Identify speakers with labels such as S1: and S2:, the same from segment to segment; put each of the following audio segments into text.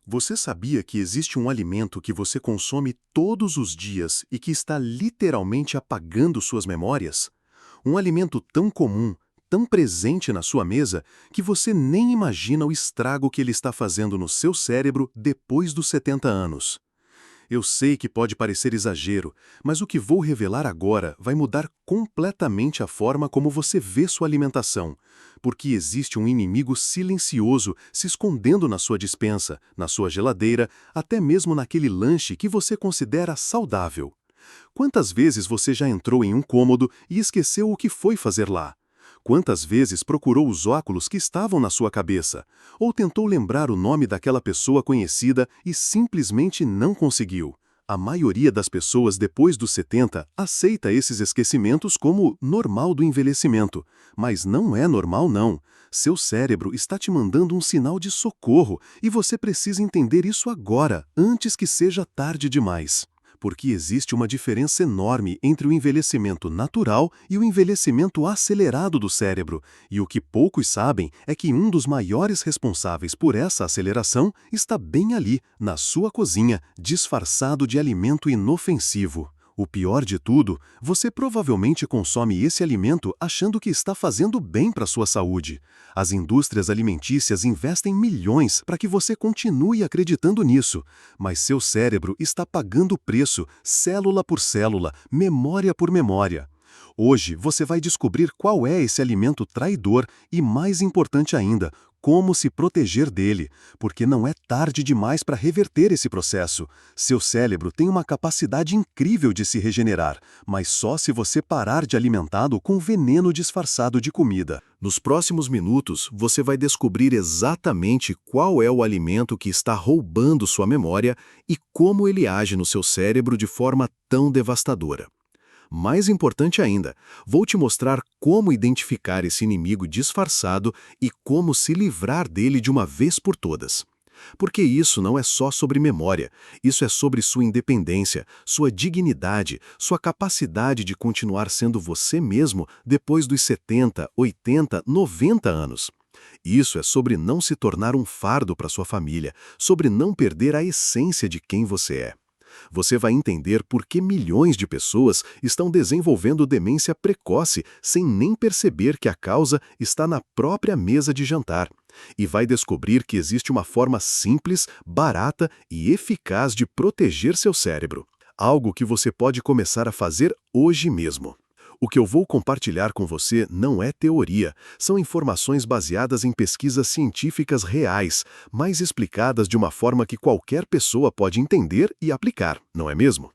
S1: Você sabia que existe um alimento que você consome todos os dias e que está literalmente apagando suas memórias? Um alimento tão comum, tão presente na sua mesa, que você nem imagina o estrago que ele está fazendo no seu cérebro depois dos 70 anos. Eu sei que pode parecer exagero, mas o que vou revelar agora vai mudar completamente a forma como você vê sua alimentação, porque existe um inimigo silencioso se escondendo na sua despensa, na sua geladeira, até mesmo naquele lanche que você considera saudável. Quantas vezes você já entrou em um cômodo e esqueceu o que foi fazer lá? Quantas vezes procurou os óculos que estavam na sua cabeça? Ou tentou lembrar o nome daquela pessoa conhecida e simplesmente não conseguiu? A maioria das pessoas depois dos 70 aceita esses esquecimentos como normal do envelhecimento. Mas não é normal não. Seu cérebro está te mandando um sinal de socorro e você precisa entender isso agora, antes que seja tarde demais. Porque existe uma diferença enorme entre o envelhecimento natural e o envelhecimento acelerado do cérebro, e o que poucos sabem é que um dos maiores responsáveis por essa aceleração está bem ali, na sua cozinha, disfarçado de alimento inofensivo. O pior de tudo, você provavelmente consome esse alimento achando que está fazendo bem para sua saúde. As indústrias alimentícias investem milhões para que você continue acreditando nisso, mas seu cérebro está pagando o preço, célula por célula, memória por memória. Hoje você vai descobrir qual é esse alimento traidor e, mais importante ainda, como se proteger dele, porque não é tarde demais para reverter esse processo. Seu cérebro tem uma capacidade incrível de se regenerar, mas só se você parar de alimentá-lo com veneno disfarçado de comida. Nos próximos minutos, você vai descobrir exatamente qual é o alimento que está roubando sua memória e como ele age no seu cérebro de forma tão devastadora. Mais importante ainda, vou te mostrar como identificar esse inimigo disfarçado e como se livrar dele de uma vez por todas. Porque isso não é só sobre memória, isso é sobre sua independência, sua dignidade, sua capacidade de continuar sendo você mesmo depois dos 70, 80, 90 anos. Isso é sobre não se tornar um fardo para sua família, sobre não perder a essência de quem você é. Você vai entender por que milhões de pessoas estão desenvolvendo demência precoce sem nem perceber que a causa está na própria mesa de jantar. E vai descobrir que existe uma forma simples, barata e eficaz de proteger seu cérebro. Algo que você pode começar a fazer hoje mesmo. O que eu vou compartilhar com você não é teoria, são informações baseadas em pesquisas científicas reais, mas explicadas de uma forma que qualquer pessoa pode entender e aplicar, não é mesmo?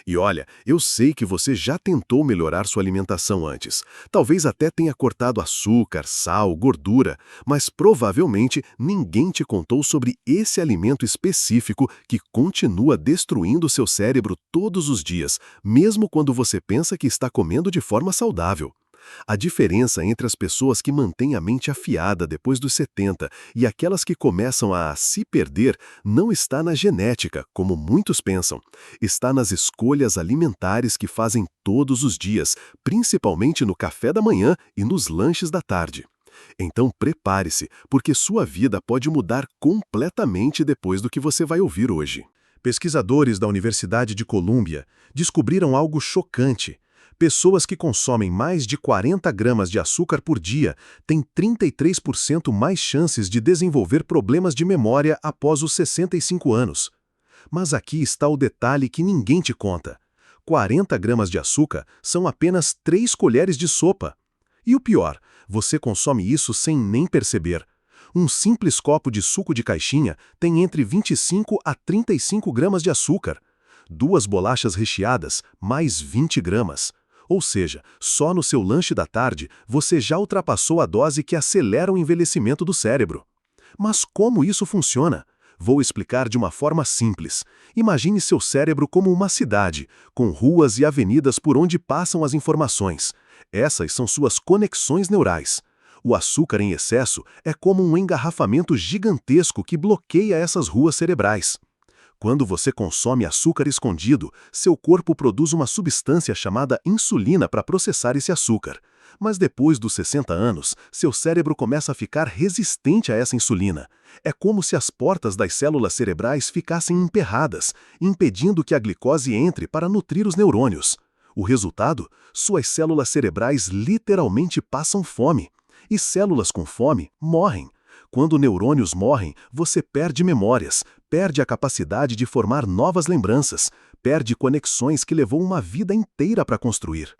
S1: E olha, eu sei que você já tentou melhorar sua alimentação antes. Talvez até tenha cortado açúcar, sal, gordura, mas provavelmente ninguém te contou sobre esse alimento específico que continua destruindo seu cérebro todos os dias, mesmo quando você pensa que está comendo de forma saudável. A diferença entre as pessoas que mantêm a mente afiada depois dos 70 e aquelas que começam a se perder não está na genética, como muitos pensam. Está nas escolhas alimentares que fazem todos os dias, principalmente no café da manhã e nos lanches da tarde. Então prepare-se, porque sua vida pode mudar completamente depois do que você vai ouvir hoje. Pesquisadores da Universidade de Colômbia descobriram algo chocante. Pessoas que consomem mais de 40 gramas de açúcar por dia têm 33% mais chances de desenvolver problemas de memória após os 65 anos. Mas aqui está o detalhe que ninguém te conta. 40 gramas de açúcar são apenas 3 colheres de sopa. E o pior, você consome isso sem nem perceber. Um simples copo de suco de caixinha tem entre 25 a 35 gramas de açúcar. 2 bolachas recheadas, mais 20 gramas. Ou seja, só no seu lanche da tarde você já ultrapassou a dose que acelera o envelhecimento do cérebro. Mas como isso funciona? Vou explicar de uma forma simples. Imagine seu cérebro como uma cidade, com ruas e avenidas por onde passam as informações. Essas são suas conexões neurais. O açúcar em excesso é como um engarrafamento gigantesco que bloqueia essas ruas cerebrais. Quando você consome açúcar escondido, seu corpo produz uma substância chamada insulina para processar esse açúcar. Mas depois dos 60 anos, seu cérebro começa a ficar resistente a essa insulina. É como se as portas das células cerebrais ficassem emperradas, impedindo que a glicose entre para nutrir os neurônios. O resultado? Suas células cerebrais literalmente passam fome. E células com fome morrem. Quando neurônios morrem, você perde memórias, perde a capacidade de formar novas lembranças, perde conexões que levou uma vida inteira para construir.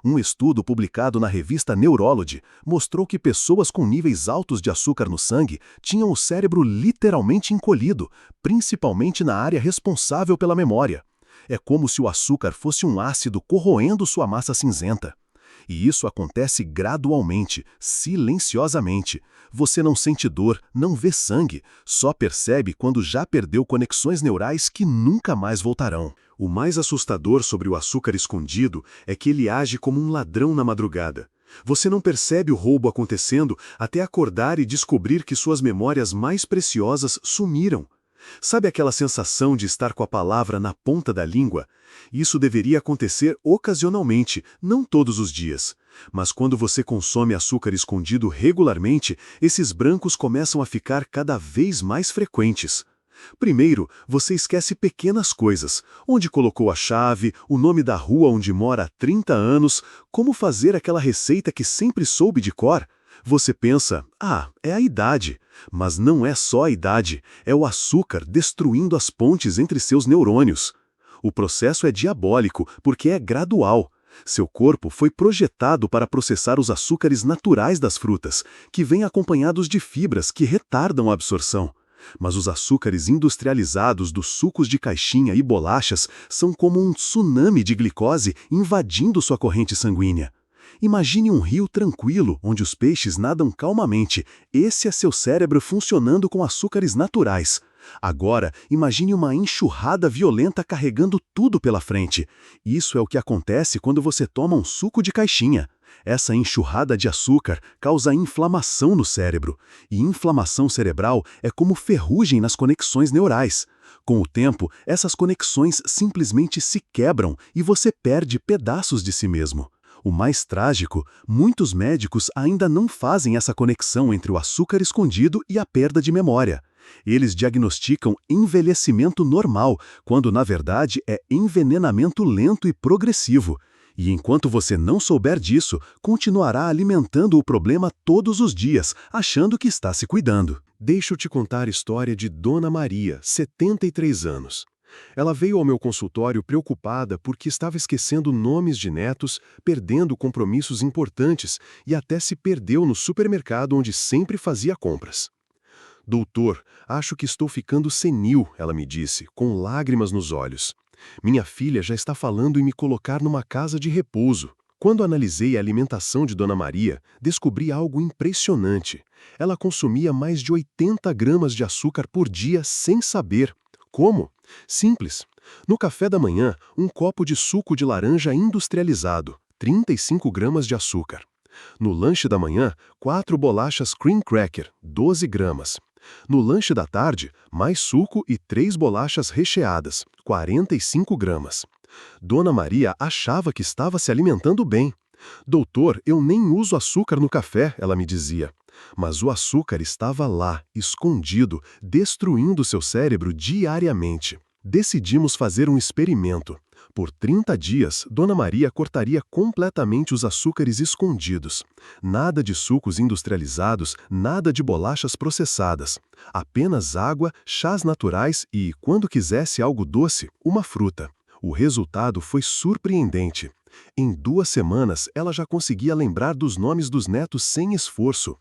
S1: Um estudo publicado na revista Neurology mostrou que pessoas com níveis altos de açúcar no sangue tinham o cérebro literalmente encolhido, principalmente na área responsável pela memória. É como se o açúcar fosse um ácido corroendo sua massa cinzenta. E isso acontece gradualmente, silenciosamente. Você não sente dor, não vê sangue, só percebe quando já perdeu conexões neurais que nunca mais voltarão. O mais assustador sobre o açúcar escondido é que ele age como um ladrão na madrugada. Você não percebe o roubo acontecendo até acordar e descobrir que suas memórias mais preciosas sumiram. Sabe aquela sensação de estar com a palavra na ponta da língua? Isso deveria acontecer ocasionalmente, não todos os dias. Mas quando você consome açúcar escondido regularmente, esses brancos começam a ficar cada vez mais frequentes. Primeiro, você esquece pequenas coisas. Onde colocou a chave, o nome da rua onde mora há 30 anos, como fazer aquela receita que sempre soube de cor. Você pensa, é a idade. Mas não é só a idade, é o açúcar destruindo as pontes entre seus neurônios. O processo é diabólico porque é gradual. Seu corpo foi projetado para processar os açúcares naturais das frutas, que vêm acompanhados de fibras que retardam a absorção. Mas os açúcares industrializados dos sucos de caixinha e bolachas são como um tsunami de glicose invadindo sua corrente sanguínea. Imagine um rio tranquilo, onde os peixes nadam calmamente. Esse é seu cérebro funcionando com açúcares naturais. Agora, imagine uma enxurrada violenta carregando tudo pela frente. Isso é o que acontece quando você toma um suco de caixinha. Essa enxurrada de açúcar causa inflamação no cérebro. E inflamação cerebral é como ferrugem nas conexões neurais. Com o tempo, essas conexões simplesmente se quebram e você perde pedaços de si mesmo. O mais trágico, muitos médicos ainda não fazem essa conexão entre o açúcar escondido e a perda de memória. Eles diagnosticam envelhecimento normal, quando na verdade é envenenamento lento e progressivo. E enquanto você não souber disso, continuará alimentando o problema todos os dias, achando que está se cuidando. Deixa eu te contar a história de Dona Maria, 73 anos. Ela veio ao meu consultório preocupada porque estava esquecendo nomes de netos, perdendo compromissos importantes e até se perdeu no supermercado onde sempre fazia compras. Doutor, acho que estou ficando senil, ela me disse, com lágrimas nos olhos. Minha filha já está falando em me colocar numa casa de repouso. Quando analisei a alimentação de Dona Maria, descobri algo impressionante. Ela consumia mais de 80 gramas de açúcar por dia sem saber. Como? Simples. No café da manhã, um copo de suco de laranja industrializado, 35 gramas de açúcar. No lanche da manhã, 4 bolachas cream cracker, 12 gramas. No lanche da tarde, mais suco e 3 bolachas recheadas, 45 gramas. Dona Maria achava que estava se alimentando bem. Doutor, eu nem uso açúcar no café, ela me dizia. Mas o açúcar estava lá, escondido, destruindo seu cérebro diariamente. Decidimos fazer um experimento. Por 30 dias, Dona Maria cortaria completamente os açúcares escondidos. Nada de sucos industrializados, nada de bolachas processadas. Apenas água, chás naturais e, quando quisesse algo doce, uma fruta. O resultado foi surpreendente. Em 2 semanas, ela já conseguia lembrar dos nomes dos netos sem esforço.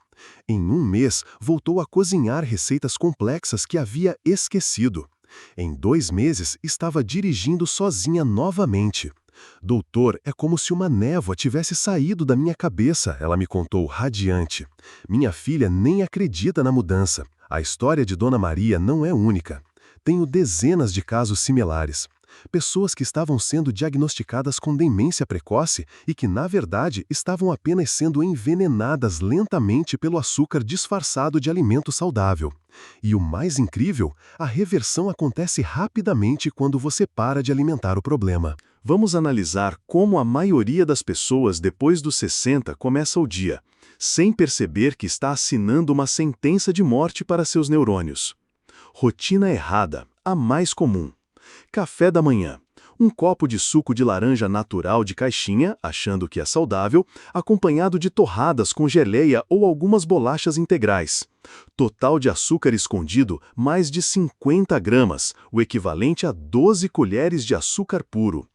S1: Em 1 mês, voltou a cozinhar receitas complexas que havia esquecido. Em 2 meses, estava dirigindo sozinha novamente. Doutor, é como se uma névoa tivesse saído da minha cabeça, ela me contou radiante. Minha filha nem acredita na mudança. A história de Dona Maria não é única. Tenho dezenas de casos similares. Pessoas que estavam sendo diagnosticadas com demência precoce e que, na verdade, estavam apenas sendo envenenadas lentamente pelo açúcar disfarçado de alimento saudável. E o mais incrível, a reversão acontece rapidamente quando você para de alimentar o problema. Vamos analisar como a maioria das pessoas depois dos 60 começa o dia, sem perceber que está assinando uma sentença de morte para seus neurônios. Rotina errada, a mais comum. Café da manhã. Um copo de suco de laranja natural de caixinha, achando que é saudável, acompanhado de torradas com geleia ou algumas bolachas integrais. Total de açúcar escondido, mais de 50 gramas, o equivalente a 12 colheres de açúcar puro.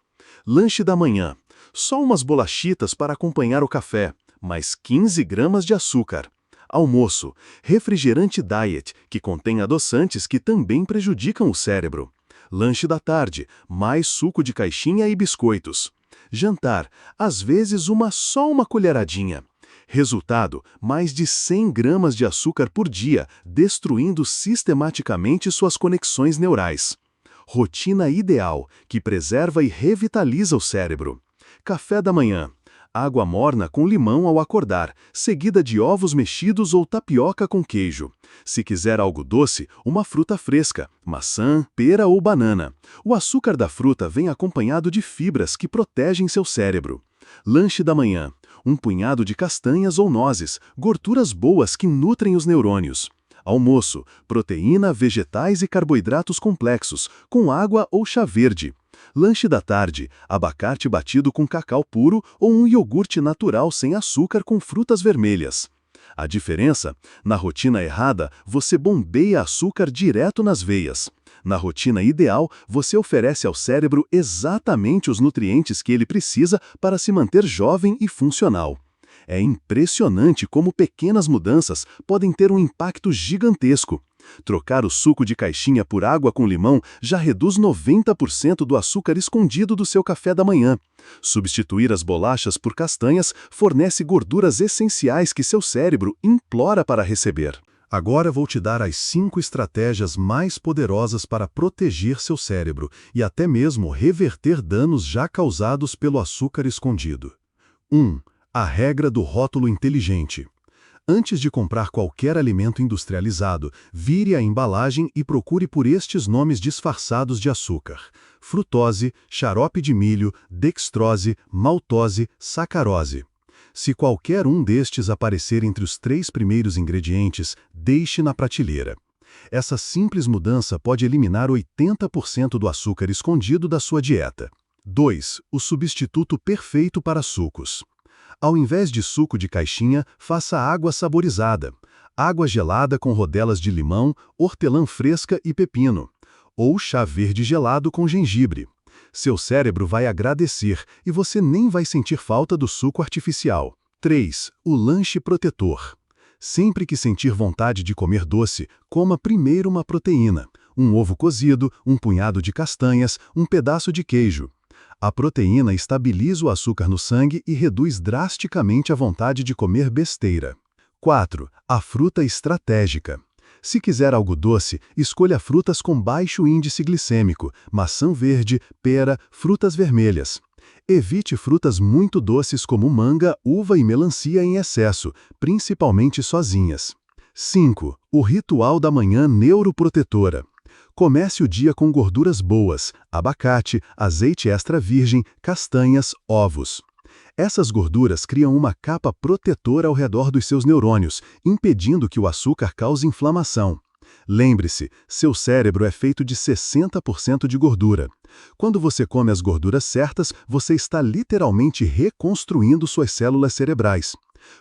S1: Lanche da manhã. Só umas bolachitas para acompanhar o café, mais 15 gramas de açúcar. Almoço. Refrigerante diet, que contém adoçantes que também prejudicam o cérebro. Lanche da tarde, mais suco de caixinha e biscoitos. Jantar, às vezes só uma colheradinha. Resultado, mais de 100 gramas de açúcar por dia, destruindo sistematicamente suas conexões neurais. Rotina ideal, que preserva e revitaliza o cérebro. Café da manhã. Água morna com limão ao acordar, seguida de ovos mexidos ou tapioca com queijo. Se quiser algo doce, uma fruta fresca, maçã, pera ou banana. O açúcar da fruta vem acompanhado de fibras que protegem seu cérebro. Lanche da manhã. Um punhado de castanhas ou nozes, gorduras boas que nutrem os neurônios. Almoço. Proteína, vegetais e carboidratos complexos, com água ou chá verde. Lanche da tarde, abacate batido com cacau puro ou um iogurte natural sem açúcar com frutas vermelhas. A diferença? Na rotina errada, você bombeia açúcar direto nas veias. Na rotina ideal, você oferece ao cérebro exatamente os nutrientes que ele precisa para se manter jovem e funcional. É impressionante como pequenas mudanças podem ter um impacto gigantesco. Trocar o suco de caixinha por água com limão já reduz 90% do açúcar escondido do seu café da manhã. Substituir as bolachas por castanhas fornece gorduras essenciais que seu cérebro implora para receber. Agora vou te dar as 5 estratégias mais poderosas para proteger seu cérebro e até mesmo reverter danos já causados pelo açúcar escondido. 1. A regra do rótulo inteligente. Antes de comprar qualquer alimento industrializado, vire a embalagem e procure por estes nomes disfarçados de açúcar: frutose, xarope de milho, dextrose, maltose, sacarose. Se qualquer um destes aparecer entre os 3 primeiros ingredientes, deixe na prateleira. Essa simples mudança pode eliminar 80% do açúcar escondido da sua dieta. 2. O substituto perfeito para sucos. Ao invés de suco de caixinha, faça água saborizada. Água gelada com rodelas de limão, hortelã fresca e pepino. Ou chá verde gelado com gengibre. Seu cérebro vai agradecer e você nem vai sentir falta do suco artificial. 3. O lanche protetor. Sempre que sentir vontade de comer doce, coma primeiro uma proteína. Um ovo cozido, um punhado de castanhas, um pedaço de queijo. A proteína estabiliza o açúcar no sangue e reduz drasticamente a vontade de comer besteira. 4. A fruta estratégica. Se quiser algo doce, escolha frutas com baixo índice glicêmico, maçã verde, pera, frutas vermelhas. Evite frutas muito doces como manga, uva e melancia em excesso, principalmente sozinhas. 5. O ritual da manhã neuroprotetora. Comece o dia com gorduras boas, abacate, azeite extra virgem, castanhas, ovos. Essas gorduras criam uma capa protetora ao redor dos seus neurônios, impedindo que o açúcar cause inflamação. Lembre-se, seu cérebro é feito de 60% de gordura. Quando você come as gorduras certas, você está literalmente reconstruindo suas células cerebrais.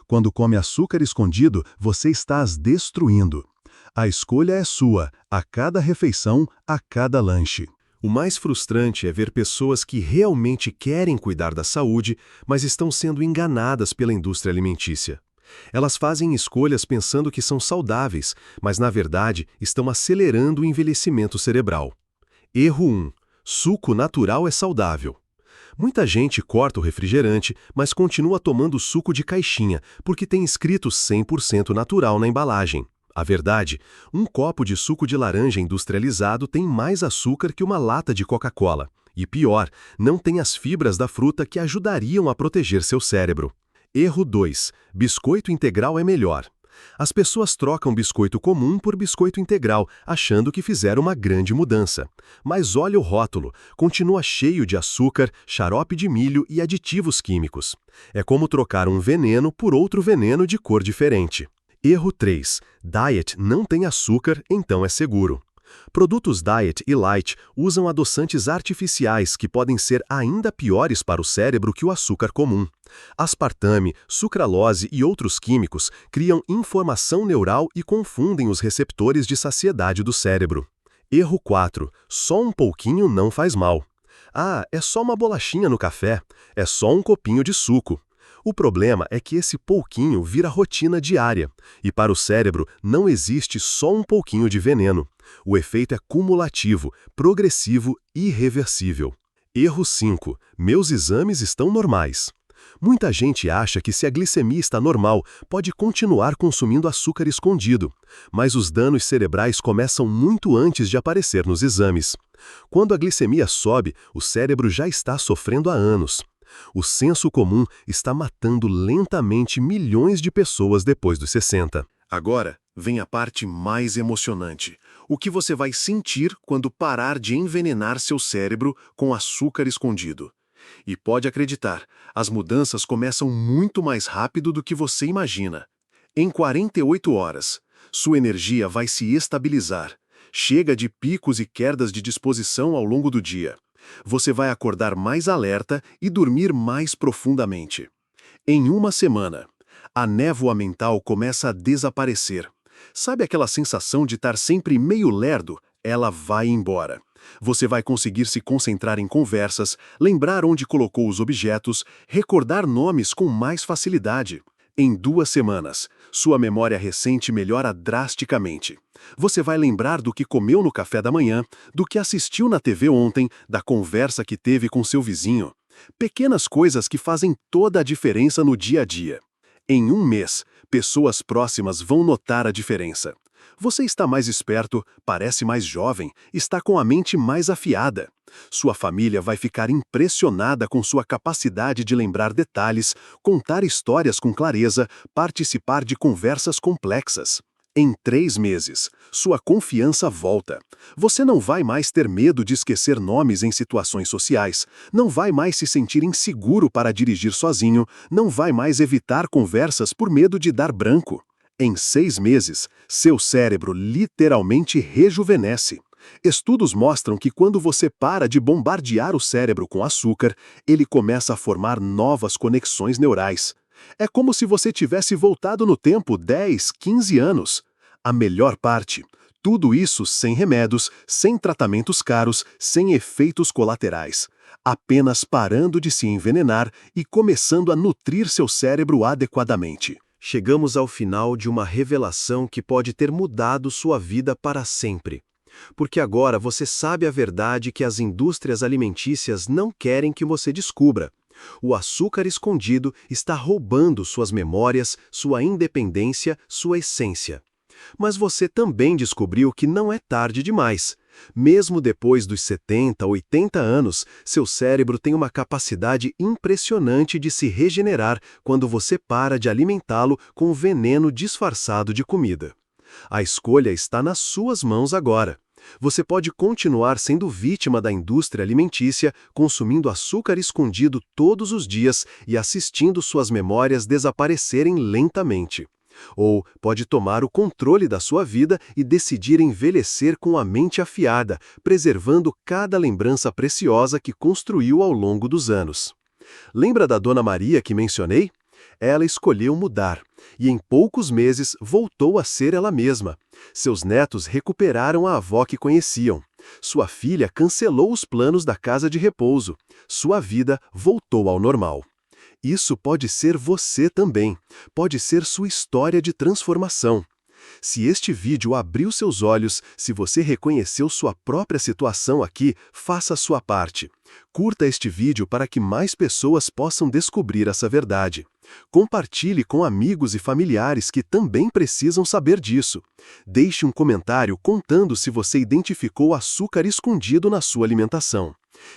S1: Quando come açúcar escondido, você está as destruindo. A escolha é sua, a cada refeição, a cada lanche. O mais frustrante é ver pessoas que realmente querem cuidar da saúde, mas estão sendo enganadas pela indústria alimentícia. Elas fazem escolhas pensando que são saudáveis, mas na verdade estão acelerando o envelhecimento cerebral. Erro 1. Suco natural é saudável. Muita gente corta o refrigerante, mas continua tomando suco de caixinha, porque tem escrito 100% natural na embalagem. A verdade, um copo de suco de laranja industrializado tem mais açúcar que uma lata de Coca-Cola. E pior, não tem as fibras da fruta que ajudariam a proteger seu cérebro. Erro 2. Biscoito integral é melhor. As pessoas trocam biscoito comum por biscoito integral, achando que fizeram uma grande mudança. Mas olha o rótulo, continua cheio de açúcar, xarope de milho e aditivos químicos. É como trocar um veneno por outro veneno de cor diferente. Erro 3. Diet não tem açúcar, então é seguro. Produtos Diet e Light usam adoçantes artificiais que podem ser ainda piores para o cérebro que o açúcar comum. Aspartame, sucralose e outros químicos criam inflamação neural e confundem os receptores de saciedade do cérebro. Erro 4. Só um pouquinho não faz mal. Ah, é só uma bolachinha no café. É só um copinho de suco. O problema é que esse pouquinho vira rotina diária, e para o cérebro não existe só um pouquinho de veneno. O efeito é cumulativo, progressivo e irreversível. Erro 5. Meus exames estão normais. Muita gente acha que se a glicemia está normal, pode continuar consumindo açúcar escondido, mas os danos cerebrais começam muito antes de aparecer nos exames. Quando a glicemia sobe, o cérebro já está sofrendo há anos. O senso comum está matando lentamente milhões de pessoas depois dos 60. Agora, vem a parte mais emocionante. O que você vai sentir quando parar de envenenar seu cérebro com açúcar escondido. E pode acreditar, as mudanças começam muito mais rápido do que você imagina. Em 48 horas, sua energia vai se estabilizar. Chega de picos e quedas de disposição ao longo do dia. Você vai acordar mais alerta e dormir mais profundamente. Em uma semana, a névoa mental começa a desaparecer. Sabe aquela sensação de estar sempre meio lerdo? Ela vai embora. Você vai conseguir se concentrar em conversas, lembrar onde colocou os objetos, recordar nomes com mais facilidade. Em 2 semanas, sua memória recente melhora drasticamente. Você vai lembrar do que comeu no café da manhã, do que assistiu na TV ontem, da conversa que teve com seu vizinho. Pequenas coisas que fazem toda a diferença no dia a dia. Em 1 mês, pessoas próximas vão notar a diferença. Você está mais esperto, parece mais jovem, está com a mente mais afiada. Sua família vai ficar impressionada com sua capacidade de lembrar detalhes, contar histórias com clareza, participar de conversas complexas. Em 3 meses, sua confiança volta. Você não vai mais ter medo de esquecer nomes em situações sociais, não vai mais se sentir inseguro para dirigir sozinho, não vai mais evitar conversas por medo de dar branco. Em 6 meses, seu cérebro literalmente rejuvenesce. Estudos mostram que quando você para de bombardear o cérebro com açúcar, ele começa a formar novas conexões neurais. É como se você tivesse voltado no tempo 10, 15 anos. A melhor parte, tudo isso sem remédios, sem tratamentos caros, sem efeitos colaterais. Apenas parando de se envenenar e começando a nutrir seu cérebro adequadamente. Chegamos ao final de uma revelação que pode ter mudado sua vida para sempre. Porque agora você sabe a verdade que as indústrias alimentícias não querem que você descubra. O açúcar escondido está roubando suas memórias, sua independência, sua essência. Mas você também descobriu que não é tarde demais. Mesmo depois dos 70, 80 anos, seu cérebro tem uma capacidade impressionante de se regenerar quando você para de alimentá-lo com veneno disfarçado de comida. A escolha está nas suas mãos agora. Você pode continuar sendo vítima da indústria alimentícia, consumindo açúcar escondido todos os dias e assistindo suas memórias desaparecerem lentamente. Ou pode tomar o controle da sua vida e decidir envelhecer com a mente afiada, preservando cada lembrança preciosa que construiu ao longo dos anos. Lembra da Dona Maria que mencionei? Ela escolheu mudar, e em poucos meses voltou a ser ela mesma. Seus netos recuperaram a avó que conheciam. Sua filha cancelou os planos da casa de repouso. Sua vida voltou ao normal. Isso pode ser você também. Pode ser sua história de transformação. Se este vídeo abriu seus olhos, se você reconheceu sua própria situação aqui, faça a sua parte. Curta este vídeo para que mais pessoas possam descobrir essa verdade. Compartilhe com amigos e familiares que também precisam saber disso. Deixe um comentário contando se você identificou açúcar escondido na sua alimentação.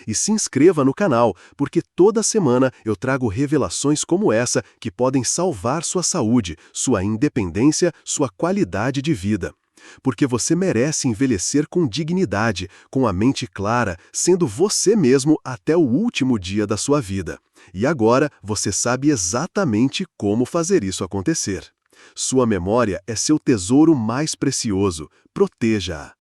S1: E se inscreva no canal, porque toda semana eu trago revelações como essa que podem salvar sua saúde, sua independência, sua qualidade de vida. Porque você merece envelhecer com dignidade, com a mente clara, sendo você mesmo até o último dia da sua vida. E agora você sabe exatamente como fazer isso acontecer. Sua memória é seu tesouro mais precioso. Proteja-a.